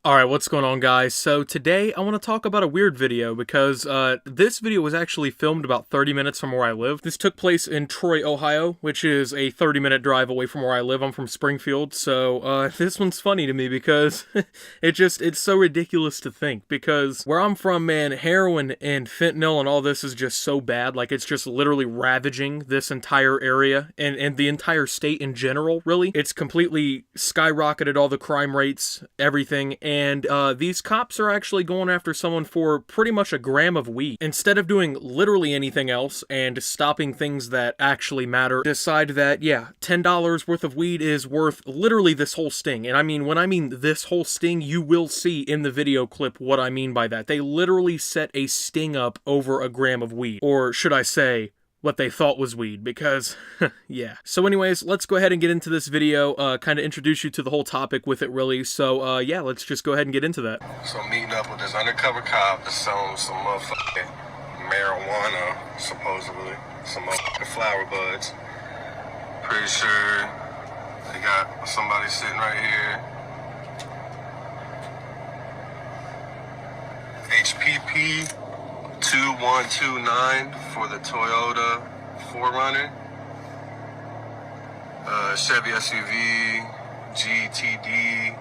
Alright, what's going on, guys? So today I want to talk about a weird video because this video was actually filmed about 30 minutes from where I live. This took place in Troy, Ohio, which is a 30-minute drive away from where I live. I'm from Springfield, so this one's funny to me because it's so ridiculous to think, because where I'm from, man, heroin and fentanyl and all this is just so bad. Like, it's just literally ravaging this entire area and the entire state in general, really. It's completely skyrocketed all the crime rates, everything, and these cops are actually going after someone for pretty much a gram of weed. Instead of doing literally anything else and stopping things that actually matter, decide that, yeah, $10 worth of weed is worth literally this whole sting. And I mean, when I mean this whole sting, you will see in the video clip what I mean by that. They literally set a sting up over a gram of weed. Or should I say, what they thought was weed, because, yeah. So anyways, let's go ahead and get into this video, kind of introduce you to the whole topic with it, really. So, yeah, let's just go ahead and get into that. So I'm meeting up with this undercover cop that's selling some motherfucking marijuana, supposedly. Some motherfucking flower buds. Pretty sure they got somebody sitting right here. HPP 2129 for the Toyota 4Runner, Chevy SUV GTD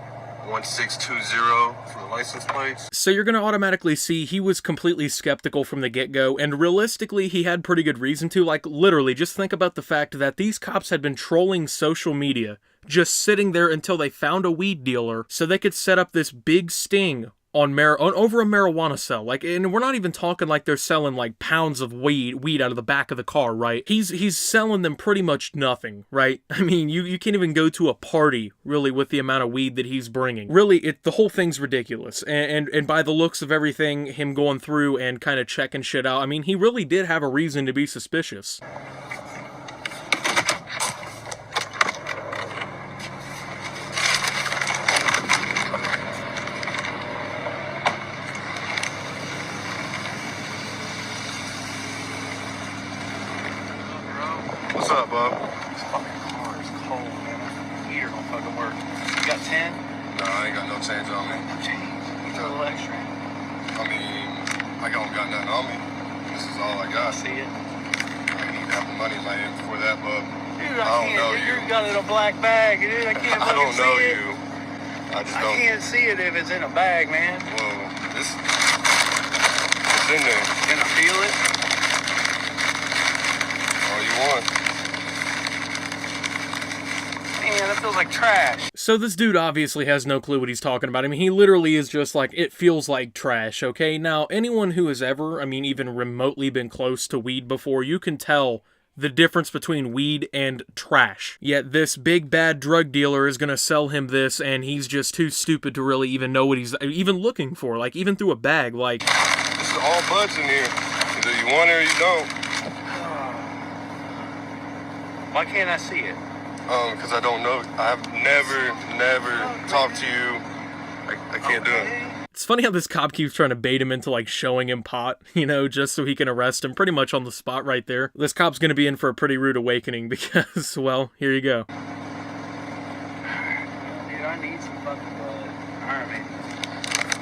1620 for the license plates. So you're going to automatically see he was completely skeptical from the get-go, and realistically he had pretty good reason to. Like, literally, just think about the fact that these cops had been trolling social media, just sitting there until they found a weed dealer so they could set up this big sting on over a marijuana cell. Like, and we're not even talking like they're selling like pounds of weed out of the back of the car, right? He's selling them pretty much nothing, right? I mean, you can't even go to a party really with the amount of weed that he's bringing. Really, the whole thing's ridiculous. And by the looks of everything, him going through and kind of checking shit out, I mean, he really did have a reason to be suspicious. What's up, bub? This fucking car is cold, man. Heater don't fucking work. You got 10? No, I ain't got no change on me. No change. You got a little extra. I mean, I don't got nothing on me. This is all I I got. see it. I need to have the money in my hand before that, bub. Dude, I don't know dude, you. You got it in a black bag, dude. I can't I fucking don't know see it. you. I just I don't. can't see it if it's in a bag, man. Well, it's in there. Can I feel it? All you want. Man, that feels like trash. So this dude obviously has no clue what he's talking about. I mean, he literally is just like, it feels like trash, okay? Now, anyone who has ever, I mean, even remotely been close to weed before, you can tell the difference between weed and trash. Yet this big bad drug dealer is gonna sell him this, and he's just too stupid to really even know what he's even looking for, like, even through a bag, like... This is all buds in here. Either you want it or you don't. Why can't I see it? Because I don't know. I've never talked to you. I can't do it. It's funny how this cop keeps trying to bait him into, like, showing him pot, you know, just so he can arrest him pretty much on the spot right there. This cop's gonna be in for a pretty rude awakening because, well, here you go. Dude, I need some fucking blood. Alright, man.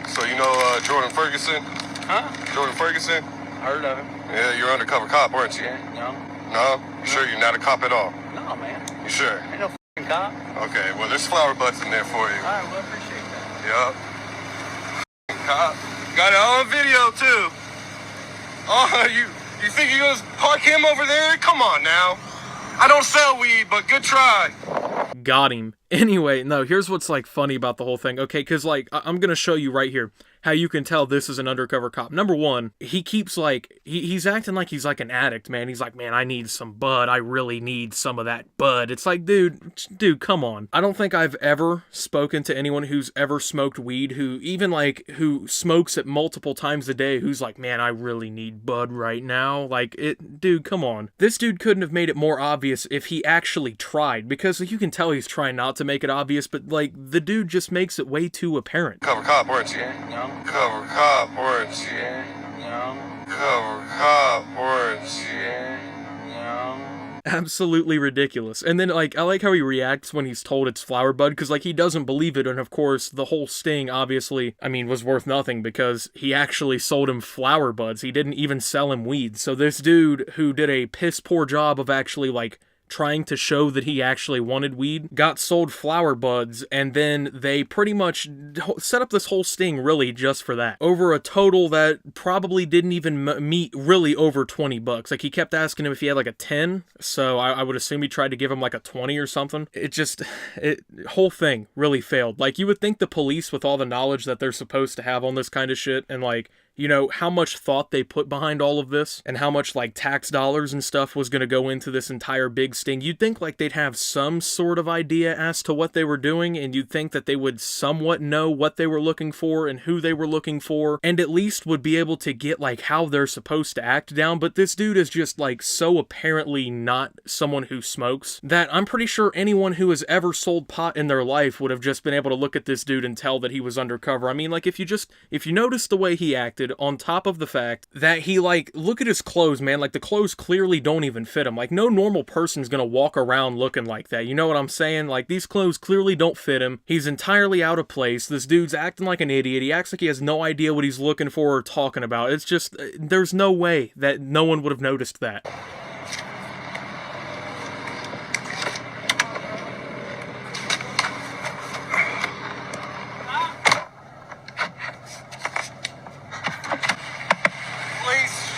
So you know Jordan Ferguson? Huh? Jordan Ferguson? Heard of him. Yeah, you're undercover cop, weren't you? Yeah, no. No? You sure you're not a cop at all? No, man. You sure? Ain't no fucking cop. Okay, well there's flower butts in there for you. Alright, well, I appreciate that. Yup. Cop. Got it on video too. Oh, you think you're gonna park him over there? Come on now. I don't sell weed, but good try. Got him. Anyway, no, here's what's, like, funny about the whole thing, okay? Because, like, I'm gonna show you right here how you can tell this is an undercover cop. Number one, he keeps, like, he's acting like he's, like, an addict, man. He's like, man, I need some bud. I really need some of that bud. It's like, dude, come on. I don't think I've ever spoken to anyone who's ever smoked weed who, even, like, who smokes it multiple times a day, who's like, man, I really need bud right now. Like, dude, come on. This dude couldn't have made it more obvious if he actually tried, because you can tell he's trying not to make it obvious, but, like, the dude just makes it way too apparent. Cover cop, weren't you? Yeah, no. Cover cop, weren't you? Yeah, no. Cover cop, weren't you? Yeah, no. Absolutely ridiculous. And then, like, I like how he reacts when he's told it's flower bud, because, like, he doesn't believe it, and of course, the whole sting, obviously, I mean, was worth nothing, because he actually sold him flower buds. He didn't even sell him weed. So this dude, who did a piss-poor job of actually, like, trying to show that he actually wanted weed, got sold flower buds, and then they pretty much set up this whole sting really just for that. Over a total that probably didn't even meet really over 20 bucks. Like, he kept asking him if he had like a 10, so I would assume he tried to give him like a 20 or something. Whole thing really failed. Like, you would think the police, with all the knowledge that they're supposed to have on this kind of shit, and like, you know, how much thought they put behind all of this, and how much, like, tax dollars and stuff was going to go into this entire big sting. You'd think, like, they'd have some sort of idea as to what they were doing, and you'd think that they would somewhat know what they were looking for and who they were looking for, and at least would be able to get, like, how they're supposed to act down. But this dude is just, like, so apparently not someone who smokes that I'm pretty sure anyone who has ever sold pot in their life would have just been able to look at this dude and tell that he was undercover. I mean, like, if you notice the way he acted, on top of the fact that he, like, look at his clothes, man, like, the clothes clearly don't even fit him. Like, no normal person's gonna walk around looking like that, you know what I'm saying? Like, these clothes clearly don't fit him. He's entirely out of place. This dude's acting like an idiot. He acts like he has no idea what he's looking for or talking about. It's just, there's no way that no one would have noticed that.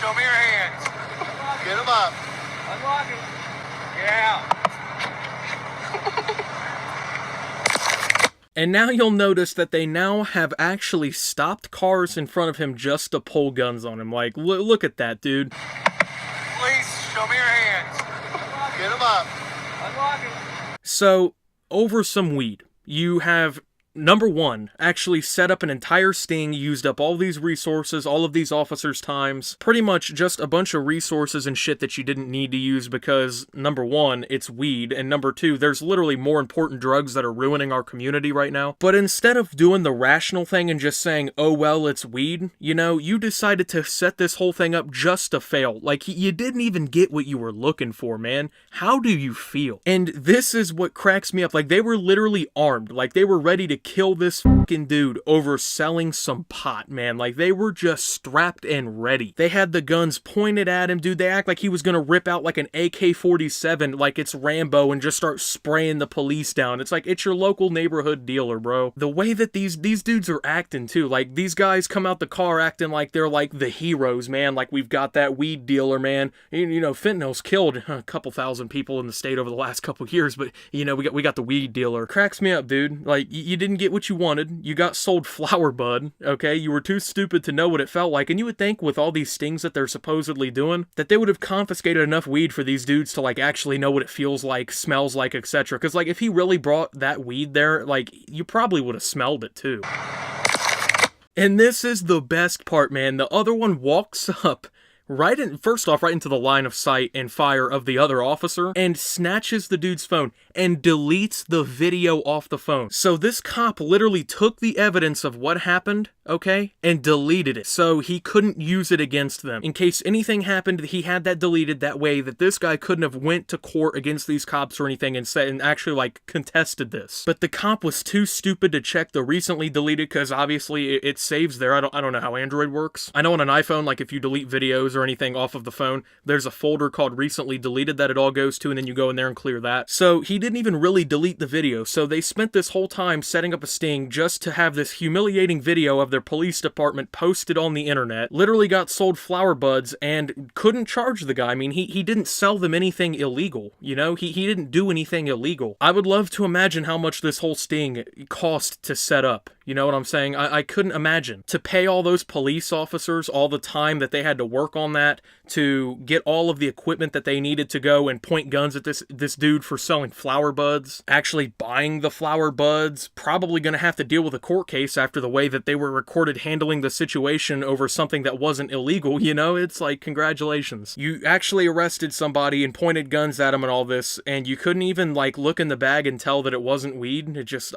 Show me your hands. Get them up. Unlock it. Yeah. And now you'll notice that they now have actually stopped cars in front of him just to pull guns on him. Like, look at that, dude. Please, show me your hands. Get them up. Unlock it. So, over some weed, you have, number one, actually set up an entire sting, used up all these resources, all of these officers' times, pretty much just a bunch of resources and shit that you didn't need to use because, number one, it's weed, and number two, there's literally more important drugs that are ruining our community right now. But instead of doing the rational thing and just saying, oh well, it's weed, you know, you decided to set this whole thing up just to fail. Like, you didn't even get what you were looking for, man. How do you feel? And this is what cracks me up. Like, they were literally armed. Like, they were ready to kill this fucking dude over selling some pot, man. Like, they were just strapped and ready. They had the guns pointed at him, dude. They act like he was gonna rip out like an AK-47 like it's Rambo and just start spraying the police down. It's like, it's your local neighborhood dealer, bro. The way that these dudes are acting too, like, these guys come out the car acting like they're like the heroes, man. Like, we've got that weed dealer, man. You know, fentanyl's killed a couple thousand people in the state over the last couple years, but you know, we got the weed dealer. Cracks me up, dude. Like, you didn't get what you wanted. You got sold flower bud, okay? You were too stupid to know what it felt like, and you would think with all these stings that they're supposedly doing, that they would have confiscated enough weed for these dudes to, like, actually know what it feels like, smells like, etc. Because, like, if he really brought that weed there, like, you probably would have smelled it, too. And this is the best part, man. The other one walks up right into the line of sight and fire of the other officer and snatches the dude's phone and deletes the video off the phone. So this cop literally took the evidence of what happened, okay, and deleted it so he couldn't use it against them. In case anything happened, he had that deleted that way that this guy couldn't have went to court against these cops or anything and said and actually, like, contested this. But the cop was too stupid to check the recently deleted because obviously it saves there. I don't know how Android works. I know on an iPhone, like, if you delete videos or anything off of the phone, there's a folder called recently deleted that it all goes to, and then you go in there and clear that. So he didn't even really delete the video. So they spent this whole time setting up a sting just to have this humiliating video of their police department posted on the internet. Literally got sold flower buds and couldn't charge the guy. I mean, he didn't sell them anything illegal, you know? He didn't do anything illegal. I would love to imagine how much this whole sting cost to set up. You know what I'm saying? I couldn't imagine. To pay all those police officers all the time that they had to work on that, to get all of the equipment that they needed to go and point guns at this dude for selling flower buds, actually buying the flower buds, probably gonna have to deal with a court case after the way that they were recorded handling the situation over something that wasn't illegal, you know? It's like, congratulations. You actually arrested somebody and pointed guns at him and all this, and you couldn't even, like, look in the bag and tell that it wasn't weed. It just,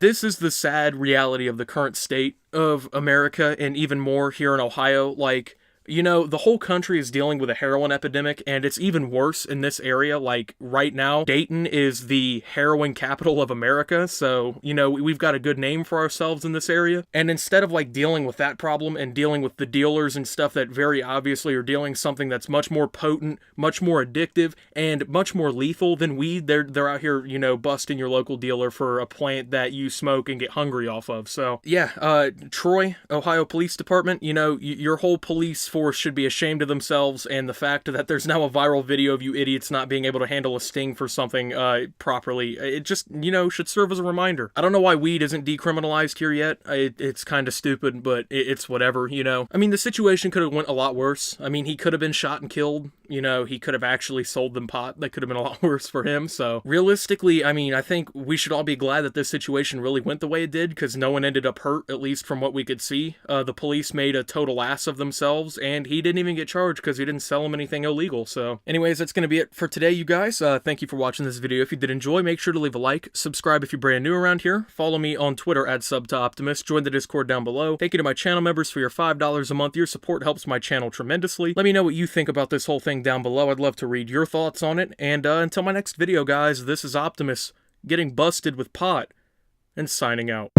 this is the sad reality of the current state of America, and even more here in Ohio. Like, You know, the whole country is dealing with a heroin epidemic, and it's even worse in this area. Like, right now, Dayton is the heroin capital of America, so, you know, we've got a good name for ourselves in this area. And instead of, like, dealing with that problem and dealing with the dealers and stuff that very obviously are dealing something that's much more potent, much more addictive, and much more lethal than weed, they're out here, you know, busting your local dealer for a plant that you smoke and get hungry off of. So, yeah, Troy, Ohio Police Department, you know, your whole police force should be ashamed of themselves, and the fact that there's now a viral video of you idiots not being able to handle a sting for something properly, it just, you know, should serve as a reminder. I don't know why weed isn't decriminalized here yet. It's kind of stupid, but it's whatever, you know. I mean, the situation could have went a lot worse. I mean, he could have been shot and killed. You know, he could have actually sold them pot. That could have been a lot worse for him. So realistically, I mean, I think we should all be glad that this situation really went the way it did, because no one ended up hurt, at least from what we could see. The police made a total ass of themselves, and he didn't even get charged because he didn't sell him anything illegal. So anyways, that's going to be it for today, you guys. Thank you for watching this video. If you did enjoy, make sure to leave a like, subscribe if you're brand new around here, follow me on Twitter at @subtooptimus, join the Discord down below. Thank you to my channel members for your $5 a month. Your support helps my channel tremendously. Let me know what you think about this whole thing down below. I'd love to read your thoughts on it. And until my next video, guys, this is Optimus getting busted with pot and signing out.